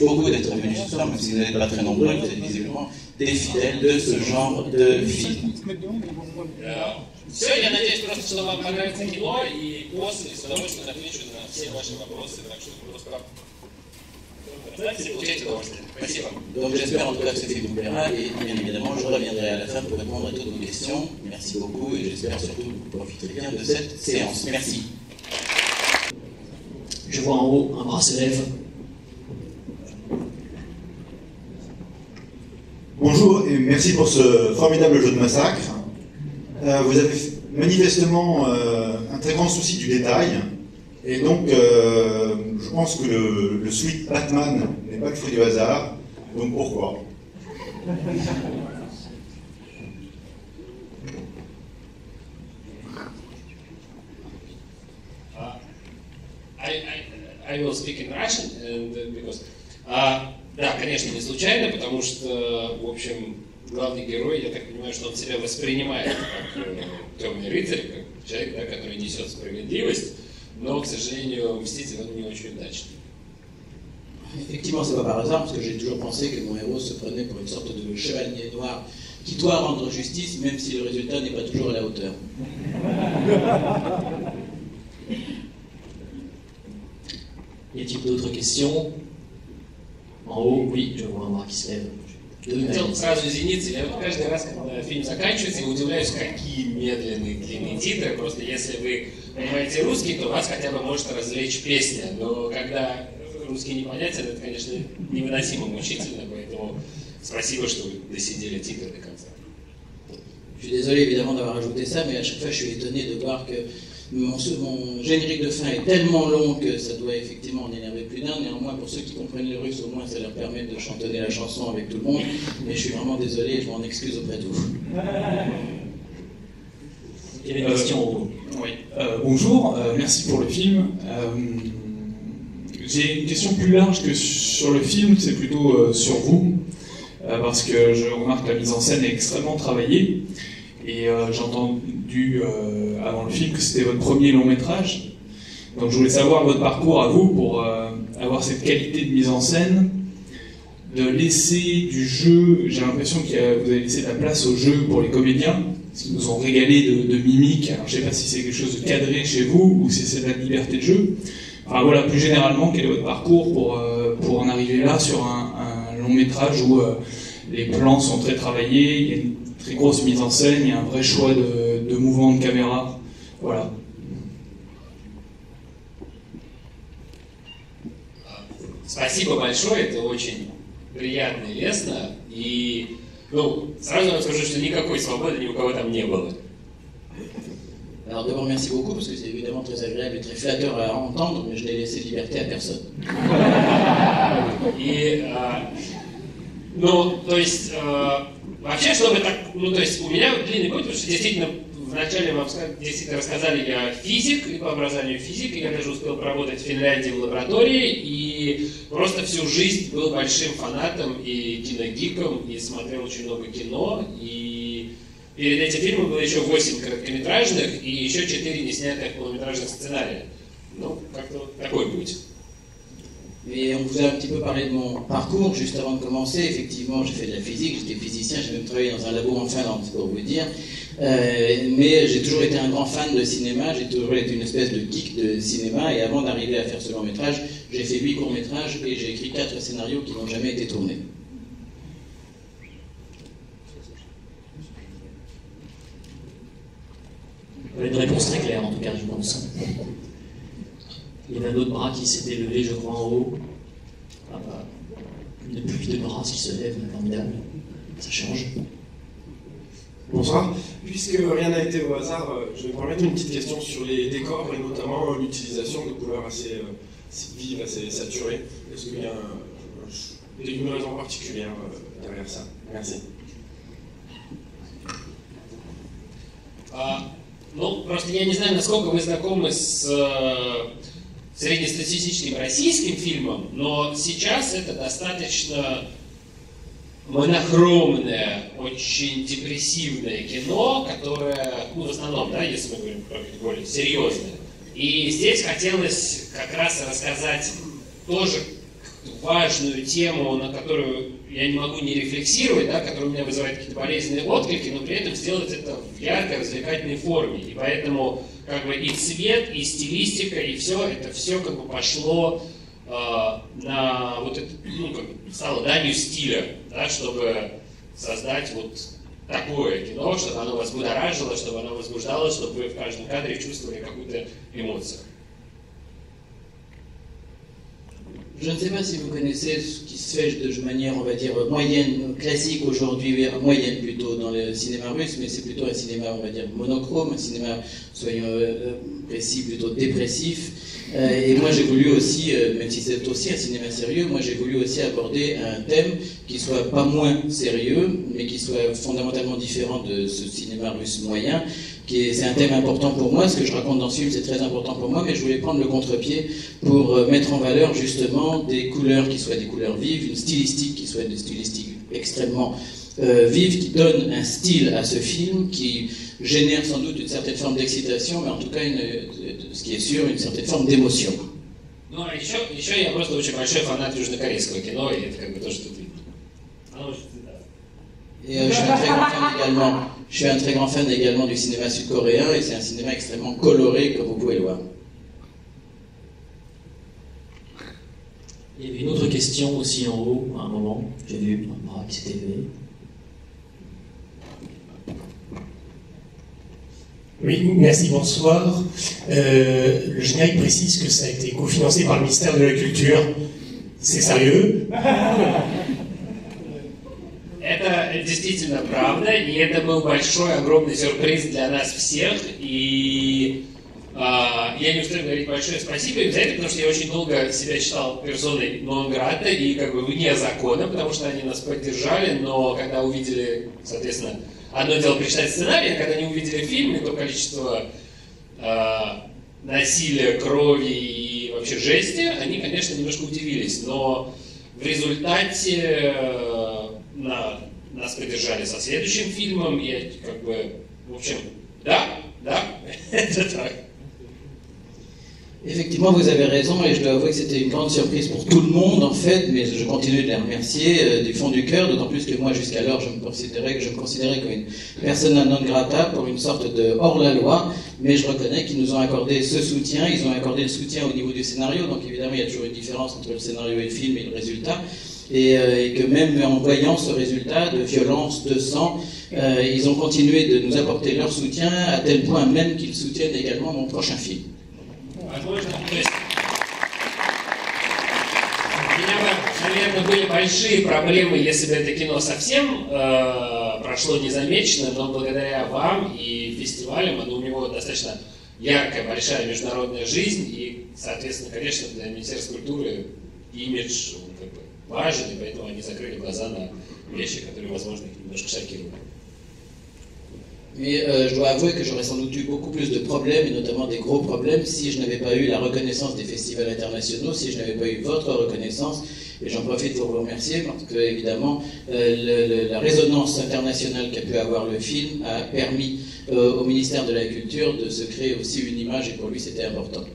beaucoup d'être venus ce soir, même si vous n'êtes pas très nombreux, vous êtes visiblement des fidèles de ce genre de film. Все, я надеюсь просто, что вам понравится кино, и после с удовольствием отвечу на все ваши вопросы, так что просто оставайтесь и получайте удовольствие. Спасибо. Donc j'espère en tout cas que ce film vous plaira, et bien évidemment je reviendrai à la fin pour répondre à toutes vos questions. Merci beaucoup, et j'espère surtout que vous profiterez bien de cette séance. Merci. Je vois en haut un bras se lève. Bonjour et merci pour ce formidable jeu de massacre. Vous avez manifestement un très grand souci du détail, et donc je pense que le suite Batman n'est pas le fruit du hasard, donc pourquoi? I will speak in Russian, and because, да, конечно, не случайно, потому что, в общем, главный герой, я так понимаю, что он себя воспринимает как темный рыцарь, как человек, да, который несет справедливость, но, к сожалению, мститель он не очень удачный. Effectivement, c'est pas par hasard, parce que j'ai toujours pensé que mon héros se prenait pour une sorte de chevalier noir qui doit rendre justice, même si le résultat n'est pas toujours à la hauteur. Y a-t-il d'autres questions? En haut, oui, je vois un bras qui se lève. Хотел сразу извиниться, я вот каждый раз, когда фильм заканчивается, я удивляюсь, какие медленные, длинные титры. Просто если вы понимаете русский, то вас хотя бы может развлечь песня. Но когда русский непонятен, это, конечно, невыносимо мучительно, поэтому спасибо, что вы досидели титры до конца. Je suis désolé évidemment d'avoir ajouté ça, mais à chaque fois je suis étonné de voir que mon générique de fin est tellement long que ça doit effectivement en énerver plus d'un. Néanmoins, pour ceux qui comprennent le russe, au moins ça leur permet de chantonner la chanson avec tout le monde. Mais je suis vraiment désolé et je m'en excuse auprès de vous. Il y avait une question. Oui. Bonjour, merci pour le film. J'ai une question plus large que sur le film, c'est plutôt sur vous, parce que je remarque que la mise en scène est extrêmement travaillée. Et j'ai entendu avant le film que c'était votre premier long métrage. Donc je voulais savoir votre parcours à vous pour avoir cette qualité de mise en scène, de laisser du jeu. J'ai l'impression que vous avez laissé de la place au jeu pour les comédiens, parce qu'ils nous ont régalé de mimiques. Alors je ne sais pas si c'est quelque chose de cadré chez vous ou si c'est de la liberté de jeu. Enfin voilà, plus généralement, quel est votre parcours pour en arriver là sur un long métrage où les plans sont très travaillés, il y a une très grosse mise en scène, il y a un vrai choix de mouvement de caméra. Voilà. Спасибо большое, это очень приятно и лестно. И, сразу вам скажу, что никакой свободы ни у кого там не было. Alors d'abord merci beaucoup parce que c'est évidemment très agréable et très flatteur à entendre, mais je n'ai laissé liberté à personne. И, то есть, вообще, чтобы так, то есть у меня длинный путь, потому что действительно вначале вам действительно рассказали, я физик, и по образованию физик, и я даже успел поработать в Финляндии в лаборатории, и просто всю жизнь был большим фанатом и киногиком, и смотрел очень много кино, и перед этим фильмом было еще 8 короткометражных, и еще 4 неснятых полнометражных сценария. Как-то такой путь. Et on vous a un petit peu parlé de mon parcours juste avant de commencer. Effectivement, j'ai fait de la physique, j'étais physicien, j'ai même travaillé dans un labo en Finlande, c'est pour vous dire. Mais j'ai toujours été un grand fan de cinéma, j'ai toujours été une espèce de geek de cinéma. Et avant d'arriver à faire ce long métrage, j'ai fait 8 courts métrages et j'ai écrit 4 scénarios qui n'ont jamais été tournés. Une réponse très claire en tout cas, je pense. Il y avait un autre bras qui s'était levé, je crois, en haut. Une pluie de bras qui se lève, formidable. Ça change. Bonsoir. Puisque rien n'a été au hasard, je vais me permettre une petite question sur les décors et notamment l'utilisation de couleurs assez vives, assez saturées. Est-ce qu'il y a une raison particulière derrière ça? Merci. Просто я не знаю, насколько вы знакомы с среднестатистическим российским фильмом, но сейчас это достаточно монохромное, очень депрессивное кино, которое, в основном, да, если мы говорим про более серьезное. И здесь хотелось как раз рассказать тоже важную тему, на которую я не могу не рефлексировать, да, которая у меня вызывает какие-то болезненные отклики, но при этом сделать это в яркой, развлекательной форме. И поэтому как бы и цвет, и стилистика, и все, это все как бы пошло на вот это, ну, как бы стало данью стиля, да, чтобы создать вот такое кино, чтобы оно вас будоражило, чтобы оно возбуждало, чтобы вы в каждом кадре чувствовали какую-то эмоцию. Je ne sais pas si vous connaissez ce qui se fait de manière, on va dire, moyenne, classique aujourd'hui, moyenne plutôt dans le cinéma russe, mais c'est plutôt un cinéma, on va dire, monochrome, un cinéma, soyons précis, plutôt dépressif. Et moi j'ai voulu aussi, même si c'est aussi un cinéma sérieux, moi j'ai voulu aussi aborder un thème qui soit pas moins sérieux, mais qui soit fondamentalement différent de ce cinéma russe moyen. C'est un thème important pour moi, ce que je raconte dans ce film c'est très important pour moi, mais je voulais prendre le contre-pied pour mettre en valeur justement des couleurs qui soient des couleurs vives, une stylistique qui soit une stylistique extrêmement vive, qui donne un style à ce film, qui génère sans doute une certaine forme d'excitation, mais en tout cas, ce qui est sûr, une certaine forme d'émotion. Ну, а еще я просто очень большой фанат южнокорейского кино, и это как бы тоже тут видно. Et je suis un très grand fan également du cinéma sud-coréen, et c'est un cinéma extrêmement coloré, comme vous pouvez le voir. Il y avait une autre question aussi en haut, à un moment, j'ai vu un bras qui s'était levé. Oui, merci, bonsoir. Le générique précise que ça a été cofinancé par le ministère de la Culture. C'est sérieux? Это действительно правда, и это был большой, огромный сюрприз для нас всех. И я не устаю говорить большое спасибо им за это, потому что я очень долго себя считал персоной нон-грата и как бы вне закона, потому что они нас поддержали, но когда увидели, соответственно, одно дело прочитать сценарий, а когда они увидели фильм, и то количество насилия, крови и вообще жести, они, конечно, немножко удивились, но в результате нас поддержали со следующим фильмом, и как бы, в общем, да, это так. Effectivement, vous avez raison, et je dois avouer que c'était une grande surprise pour tout le monde, en fait, mais je continue de les remercier du fond du cœur, d'autant plus que moi, jusqu'alors, je me considérais comme une persona non grata, pour une sorte de hors-la-loi, mais je reconnais qu'ils nous ont accordé ce soutien, ils ont accordé le soutien au niveau du scénario, donc évidemment, il y a toujours une différence entre le scénario et le film et le résultat, et que même en voyant ce résultat de violence, de sang, ils ont continué de nous apporter leur soutien, à tel point même qu'ils soutiennent également mon prochain film. Возможно, то есть у меня бы, наверное, были большие проблемы, если бы это кино совсем прошло незамеченно, но благодаря вам и фестивалям, у него достаточно яркая, большая международная жизнь, и, соответственно, конечно, для Министерства культуры имидж как бы важен, и поэтому они закрыли глаза на вещи, которые, возможно, их немножко шокировали. Mais je dois avouer que j'aurais sans doute eu beaucoup plus de problèmes, et notamment des gros problèmes, si je n'avais pas eu la reconnaissance des festivals internationaux, si je n'avais pas eu votre reconnaissance. Et j'en profite pour vous remercier, parce que, évidemment, la résonance internationale qu'a pu avoir le film a permis au ministère de la Culture de se créer aussi une image, et pour lui c'était important.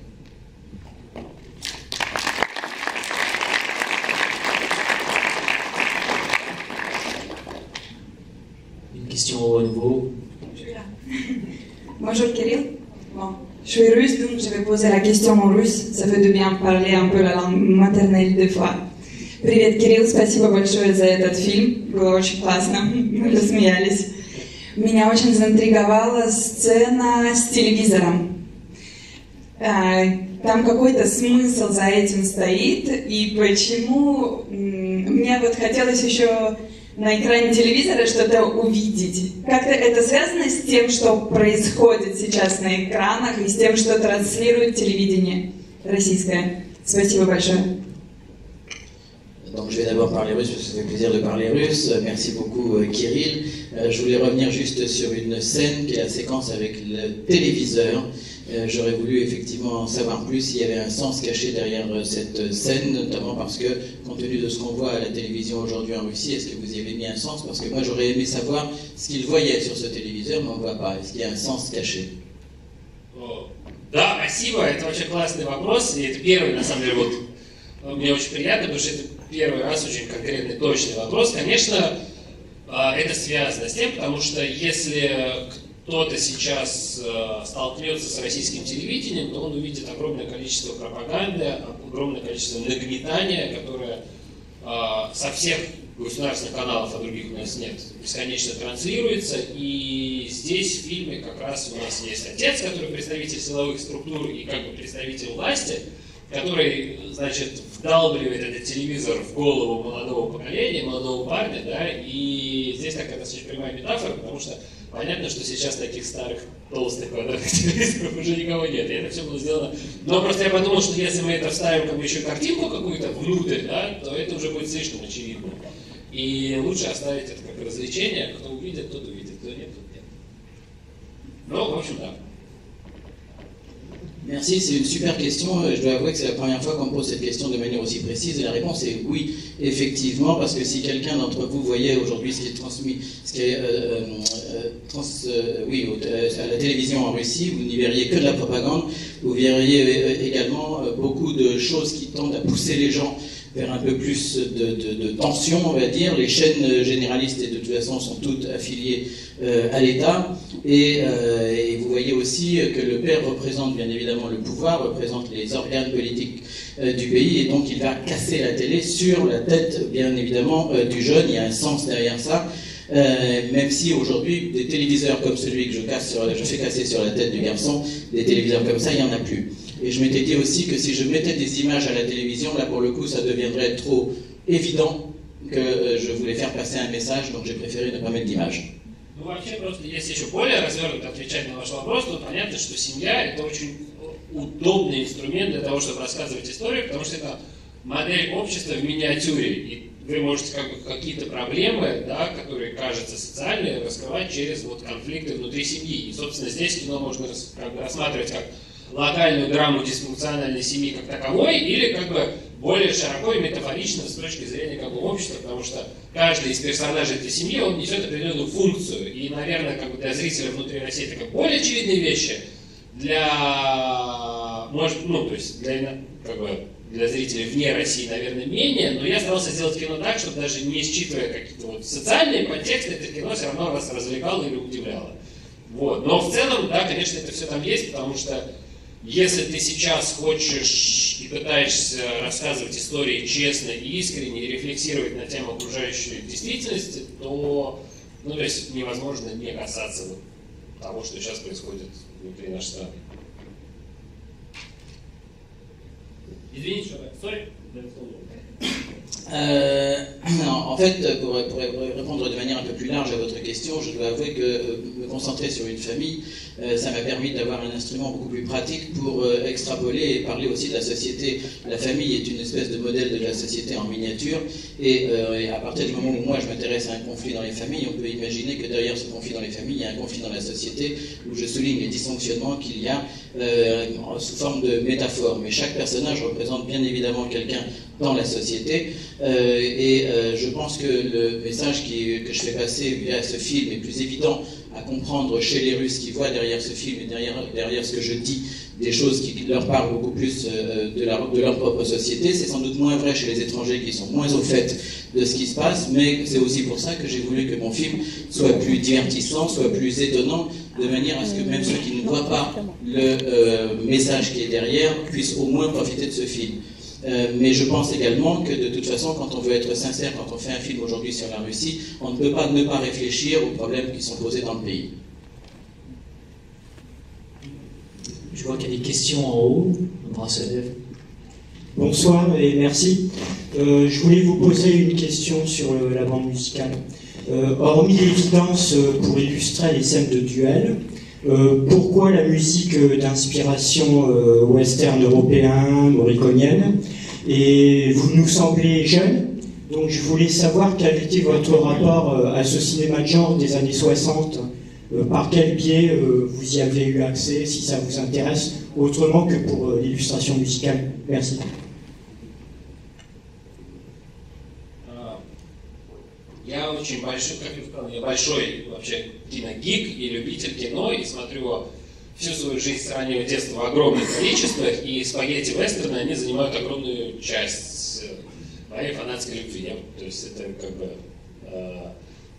Une question à nouveau. Bonjour Kirill. Bon, je suis russe, donc je vais poser la question en russe. Ça fait du bien parler un peu la langue maternelle des fois. Привет, Кирилл, спасибо большое за этот фильм. Было очень классно, мы рассмеялись. Меня очень заинтриговала сцена с телевизором. Там какой-то смысл за этим стоит, и почему мне вот хотелось еще на экране телевизора что-то увидеть. Как-то это связано с тем, что происходит сейчас на экранах, и с тем, что транслирует телевидение российское. Спасибо большое. Donc je vais d'abord parler russe parce que ça fait plaisir de parler russe. Merci beaucoup Kirill. Je voulais revenir juste sur une scène qui est la séquence avec le téléviseur. J'aurais voulu effectivement en savoir plus s'il y avait un sens caché derrière cette scène, notamment parce que, compte tenu de ce qu'on voit à la télévision aujourd'hui en Russie, est-ce que vous y avez mis un sens? Parce que moi j'aurais aimé savoir ce qu'ils voyaient sur ce téléviseur, mais on ne voit pas. Est-ce qu'il y a un sens caché? Да, спасибо, это очень классный вопрос, и это первый, на самом деле, вот мне очень приятно, потому что это первый раз очень конкретный, точный вопрос. Конечно, это связано с тем, потому что если кто-то сейчас столкнется с российским телевидением, то он увидит огромное количество пропаганды, огромное количество нагнетания, которое со всех государственных каналов, а других у нас нет, бесконечно транслируется. И здесь в фильме как раз у нас есть отец, который представитель силовых структур и как бы представитель власти, который, значит, вдалбливает этот телевизор в голову молодого поколения, молодого парня, да, и здесь такая достаточно прямая метафора, потому что понятно, что сейчас таких старых, толстых квадратных телевизоров уже никого нет, и это все было сделано. Но просто я подумал, что если мы это вставим как бы еще картинку какую-то внутрь, да, то это уже будет слишком очевидно. И лучше оставить это как развлечение, кто увидит, тот увидит, кто нет, тот нет. Ну, в общем, да. Merci, c'est une super question. Je dois avouer que c'est la première fois qu'on me pose cette question de manière aussi précise. Et la réponse est oui, effectivement, parce que si quelqu'un d'entre vous voyait aujourd'hui ce qui est transmis, ce qui est à la télévision en Russie, vous n'y verriez que de la propagande. Vous verriez également beaucoup de choses qui tendent à pousser les gens vers un peu plus de tension, on va dire. Les chaînes généralistes, et de toute façon, sont toutes affiliées à l'État. Et vous voyez aussi que le père représente bien évidemment le pouvoir, représente les organes politiques du pays, et donc il va casser la télé sur la tête, bien évidemment, du jeune. Il y a un sens derrière ça. Même si aujourd'hui, des téléviseurs comme celui que je fais casser sur la tête du garçon, des téléviseurs comme ça, il n'y en a plus. Et je m'étais dit aussi que si je mettais des images à la télévision, là pour le coup, ça deviendrait trop évident que je voulais faire passer un message, donc j'ai préféré ne pas mettre d'image. Ну, вообще, просто если еще более развернуто отвечать на ваш вопрос, то понятно, что семья – это очень удобный инструмент для того, чтобы рассказывать историю, потому что это модель общества в миниатюре. И вы можете как бы какие-то проблемы, да, которые кажутся социальные, раскрывать через вот конфликты внутри семьи. И, собственно, здесь кино можно как бы рассматривать как локальную драму дисфункциональной семьи как таковой, или как бы более широко и метафорично с точки зрения как бы общества, потому что каждый из персонажей этой семьи, он несет определенную функцию. И, наверное, как бы для зрителя внутри России это как более очевидные вещи, для зрителей вне России, наверное, менее, но я старался сделать кино так, чтобы даже не считывая какие-то вот социальные подтексты, это кино все равно вас развлекало или удивляло. Вот. Но в целом, да, конечно, это все там есть, потому что если ты сейчас хочешь и пытаешься рассказывать истории честно и искренне, и рефлексировать на тему окружающей действительности, то, ну, то есть невозможно не касаться вот того, что сейчас происходит внутри нашей страны. Извините, sorry. En fait, pour répondre de manière un peu plus large à votre question, je dois avouer que me concentrer sur une famille, ça m'a permis d'avoir un instrument beaucoup plus pratique pour extrapoler et parler aussi de la société. La famille est une espèce de modèle de la société en miniature, et à partir du moment où moi je m'intéresse à un conflit dans les familles, on peut imaginer que derrière ce conflit dans les familles, il y a un conflit dans la société, où je souligne les dysfonctionnements qu'il y a sous forme de métaphore. Mais chaque personnage représente bien évidemment quelqu'un dans la société, je pense que le message que je fais passer via ce film est plus évident à comprendre chez les Russes qui voient derrière ce film et derrière ce que je dis des choses qui leur parlent beaucoup plus de leur propre société. C'est sans doute moins vrai chez les étrangers qui sont moins au fait de ce qui se passe, mais c'est aussi pour ça que j'ai voulu que mon film soit plus divertissant, soit plus étonnant, de manière à ce que même ceux qui ne voient pas le message qui est derrière puissent au moins profiter de ce film. Mais je pense également que de toute façon, quand on veut être sincère, quand on fait un film aujourd'hui sur la Russie, on ne peut pas ne pas réfléchir aux problèmes qui sont posés dans le pays. Je vois qu'il y a des questions en haut. Le bras se lève. Bonsoir et merci. Je voulais vous poser une question sur la bande musicale. Hormis l'évidence pour illustrer les scènes de duel, pourquoi la musique d'inspiration western européen, morriconienne? Et vous nous semblez jeune, donc je voulais savoir quel était votre rapport à ce cinéma de genre des années 60, par quel biais vous y avez eu accès, si ça vous intéresse, autrement que pour l'illustration musicale. Merci. Я очень большой, как я сказал, я большой вообще киногик и любитель кино, и смотрю всю свою жизнь с раннего детства в огромных количествах, и спагетти-вестерны, они занимают огромную часть есть моей фанатской любви. То есть это как бы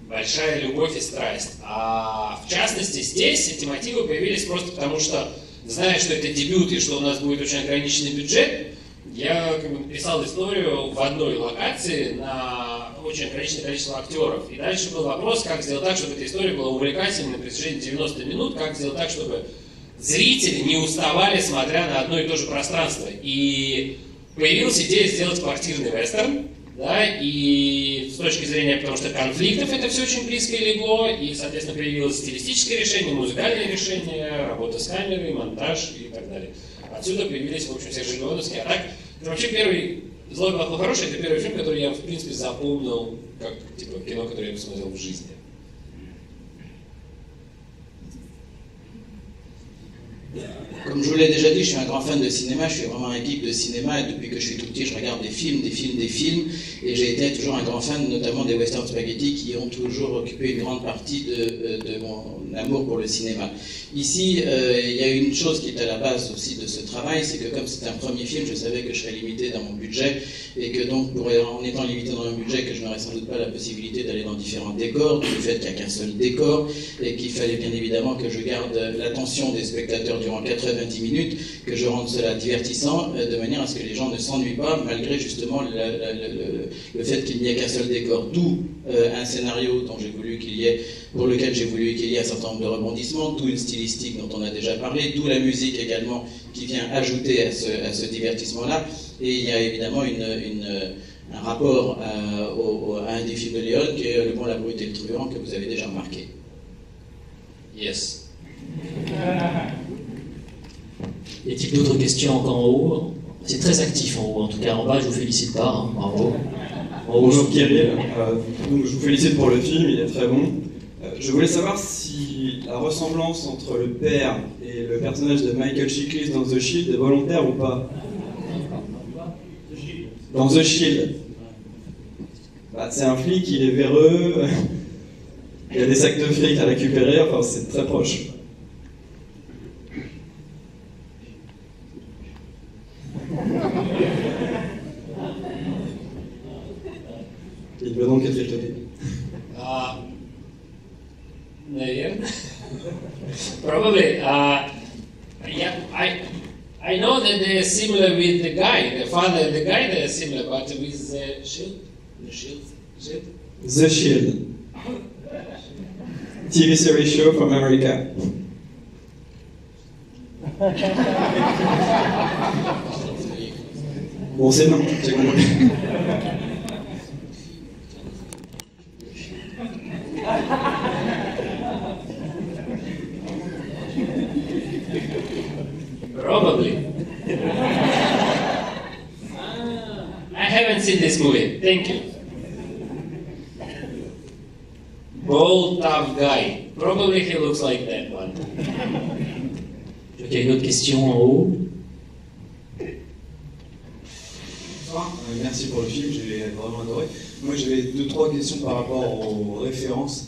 большая любовь и страсть. А в частности здесь эти мотивы появились просто потому, что, зная, что это дебют и что у нас будет очень ограниченный бюджет, я как бы написал историю в одной локации на очень ограниченное количество актеров. И дальше был вопрос, как сделать так, чтобы эта история была увлекательной на протяжении 90 минут, как сделать так, чтобы зрители не уставали, смотря на одно и то же пространство. И появилась идея сделать квартирный вестерн, да, и с точки зрения, потому что конфликтов это все очень близко легло, и, соответственно, появилось стилистическое решение, музыкальное решение, работа с камерой, монтаж и так далее. Отсюда появились, в общем, все шпионовские. А так, это вообще первый «Злой, плохой, хороший» — это первый фильм, который я, в принципе, запомнил как типа кино, которое я посмотрел в жизни. Comme je vous l'ai déjà dit, je suis un grand fan de cinéma, je suis vraiment un geek de cinéma, et depuis que je suis tout petit, je regarde des films, et j'ai été toujours un grand fan, notamment des western spaghetti, qui ont toujours occupé une grande partie de mon amour pour le cinéma. Ici, il y a une chose qui est à la base aussi de ce travail, c'est que comme c'est un premier film, je savais que je serais limité dans mon budget, et que donc, en étant limité dans mon budget, que je n'aurais sans doute pas la possibilité d'aller dans différents décors, du fait qu'il n'y a qu'un seul décor, et qu'il fallait bien évidemment que je garde l'attention des spectateurs durant 90 minutes, que je rende cela divertissant, de manière à ce que les gens ne s'ennuient pas, malgré justement le fait qu'il n'y ait qu'un seul décor. D'où un scénario dont j'ai voulu qu'il y ait, pour lequel j'ai voulu qu'il y ait un certain nombre de rebondissements, d'où une stylistique dont on a déjà parlé, d'où la musique également qui vient ajouter à ce divertissement-là. Et il y a évidemment un rapport à un des films de Léon, qui est Le Bon, la Brute et le Truand, que vous avez déjà remarqué. Yes. Y a-t-il d'autres questions encore en haut? C'est très actif en haut, en tout cas en bas, je vous félicite pas, hein, bravo. Bonjour Kirill, donc je vous félicite pour le film, il est très bon. Je voulais savoir si la ressemblance entre le père et le personnage de Michael Chiklis dans The Shield est volontaire ou pas. Dans The Shield, c'est un flic, il est véreux, il y a des sacs de fric à récupérer, enfin c'est très proche. Il veut donc être étonné. Наверное. Probably. Yeah, I know that they're similar with the guy, the father and the guy, they're similar, but with the Shield? The Shield. TV series show from America. Bon, c'est non, j'ai compris. Probably. I haven't seen this movie. Thank you. Bold, tough guy. Probably he looks like that one. Il y a une autre question en haut. Merci pour le film, j'ai vraiment adoré. Moi j'avais 2-3 questions par rapport aux références.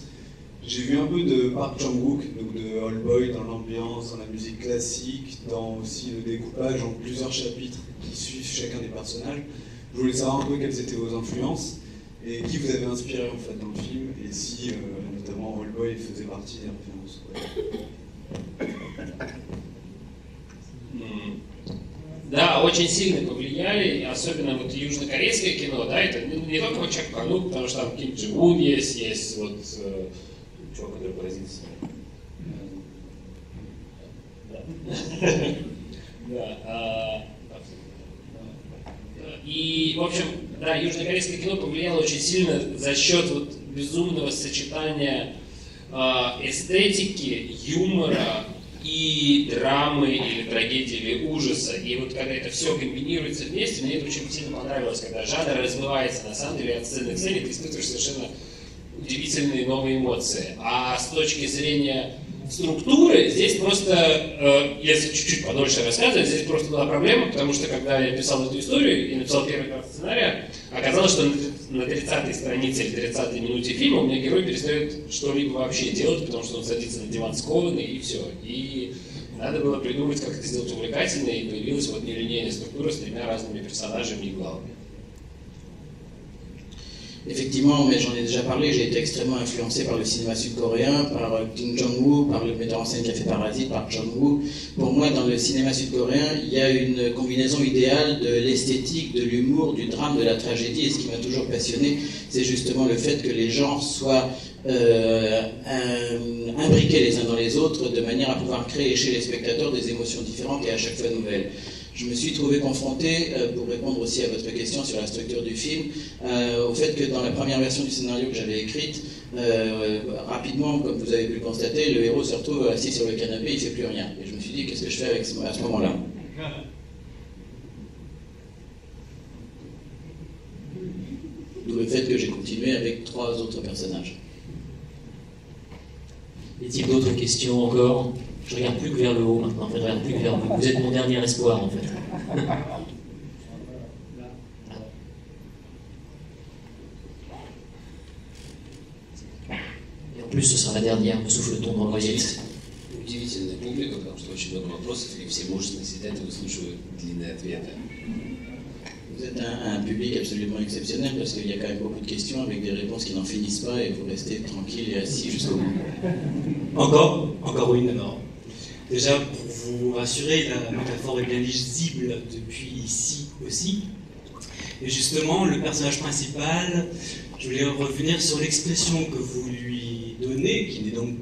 J'ai vu un peu de Park Chan-wook, donc de Old Boy dans l'ambiance, dans la musique classique, dans aussi le découpage en plusieurs chapitres qui suivent chacun des personnages. Je voulais savoir un peu quelles étaient vos influences et qui vous avez inspiré en fait dans le film et si notamment Old Boy faisait partie des références. Ouais. Да, очень сильно повлияли, особенно вот южнокорейское кино, да, это не только вот Чак Панук, потому что там Ким Чжи Ун есть вот чувак, который поразился. И, в общем, да, южнокорейское кино повлияло очень сильно за счет вот безумного сочетания эстетики, юмора и драмы, или трагедии, или ужаса. И вот когда это все комбинируется вместе, мне это очень сильно понравилось, когда жанр развивается, на самом деле, от сцены к сцене, ты испытываешь совершенно удивительные новые эмоции. А с точки зрения структуры, здесь просто, если чуть-чуть подольше рассказывать, здесь просто была проблема, потому что когда я писал эту историю и написал первый драфт сценария, оказалось, что на 30-й странице или 30-й минуте фильма у меня герой перестает что-либо вообще делать, потому что он садится на диван скованный и все. И надо было придумать, как это сделать увлекательно, и появилась вот нелинейная структура с 3 разными персонажами и главами. Effectivement, mais j'en ai déjà parlé, j'ai été extrêmement influencé par le cinéma sud-coréen, par Kim Jong-woo, par le metteur en scène qui a fait Parasite, par Jong-woo. Pour moi, dans le cinéma sud-coréen, il y a une combinaison idéale de l'esthétique, de l'humour, du drame, de la tragédie. Et ce qui m'a toujours passionné, c'est justement le fait que les genres soient imbriqués les uns dans les autres, de manière à pouvoir créer chez les spectateurs des émotions différentes et à chaque fois nouvelles. Je me suis trouvé confronté, pour répondre aussi à votre question sur la structure du film, au fait que dans la première version du scénario que j'avais écrite, rapidement, comme vous avez pu le constater, le héros se retrouve assis sur le canapé, il ne fait plus rien. Et je me suis dit, qu'est-ce que je fais à ce moment-là? D'où le fait que j'ai continué avec 3 autres personnages. Y a-t-il d'autres questions encore? Je regarde plus que vers le haut maintenant, je regarde plus que vers vous. Vous êtes mon dernier espoir en fait. Et en plus, ce sera la dernière, me souffle-t-on dans l'oreillette. Удивительная публика, потому что очень много вопросов, и все мужественно сидят и выслушивают длинные ответы. Vous êtes un public absolument exceptionnel parce qu'il y a quand même beaucoup de questions avec des réponses qui n'en finissent pas et vous restez tranquille et assis jusqu'au bout. Encore une alors. Déjà, pour vous rassurer, la métaphore est bien lisible depuis ici aussi. Et justement, le personnage principal, je voulais revenir sur l'expression que vous lui donnez, qui n'est donc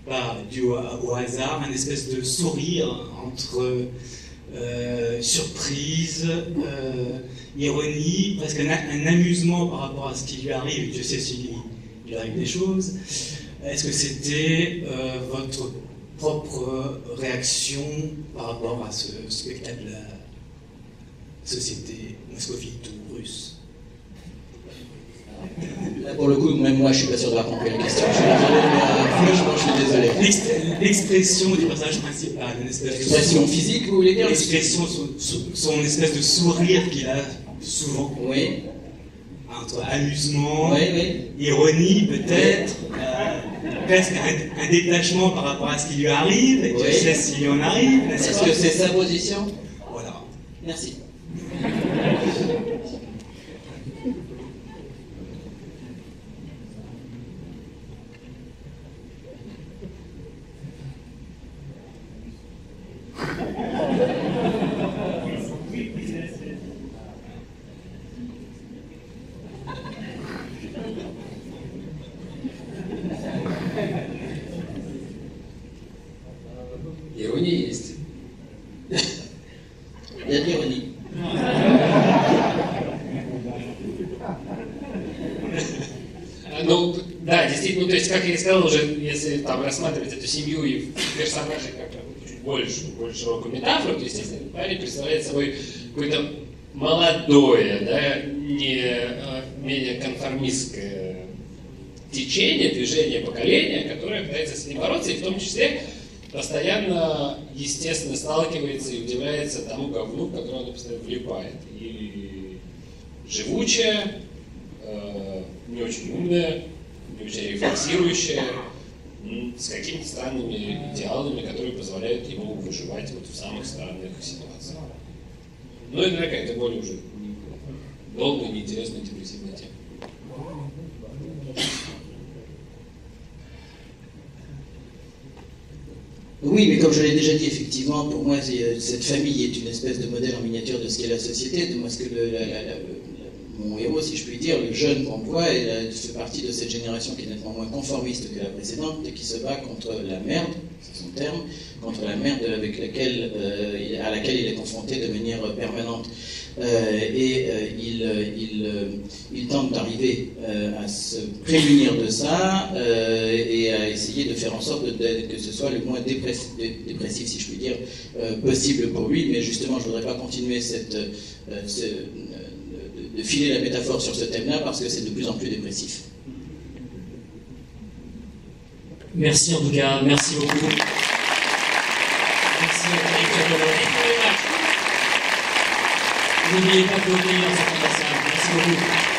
pas due au hasard, un espèce de sourire entre surprise, ironie, presque un amusement par rapport à ce qui lui arrive. Dieu sait s'il lui arrive des choses. Est-ce que c'était votre propre réaction par rapport à ce spectacle de la société moscovite ou russe? Là, pour le coup, même moi, je suis pas sûr d'avoir compris la question. Je suis désolé, mais franchement, je suis désolé. L'expression du personnage principal, une espèce l'expression physique, vous voulez dire? L'expression, son espèce de sourire qu'il a souvent. Oui. Entre amusement, oui. Ironie peut-être, presque un détachement par rapport à ce qui lui arrive, et Dieu sait s'il en arrive. Est-ce que c'est sa position? Voilà. Merci. Ирония есть. Il y a de l'ironie. Ну, да, действительно, то есть, как я и сказал уже, если там рассматривать эту семью и персонажей как чуть более широкую метафору, то, естественно, парень представляет собой какое-то молодое, да, не менее конформистское течение, движение поколения, которое пытается с ним бороться, и в том числе постоянно, естественно, сталкивается и удивляется тому говну, в которое он постоянно влипает. И живучая, не очень умная, не очень рефлексирующая, с какими-то странными идеалами, которые позволяют ему выживать вот в самых странных ситуациях. Ну, это какая-то более уже долгая, неинтересная, депрессивная тема. Oui, mais comme je l'ai déjà dit, effectivement, pour moi, cette famille est une espèce de modèle en miniature de ce qu'est la société. De moi, ce que mon héros, si je puis dire, le jeune qu'on voit, il fait partie de cette génération qui est nettement moins conformiste que la précédente et qui se bat contre la merde, c'est son terme, contre la merde avec à laquelle il est confronté de manière permanente. Il tente d'arriver à se prémunir de ça et à essayer de faire en sorte que ce soit le moins dépressif, si je puis dire, possible pour lui. Mais justement, je ne voudrais pas continuer de filer la métaphore sur ce thème-là parce que c'est de plus en plus dépressif. Merci en tout cas, merci beaucoup. Merci à N'oubliez pas de voter dans cette ambassade. Merci beaucoup.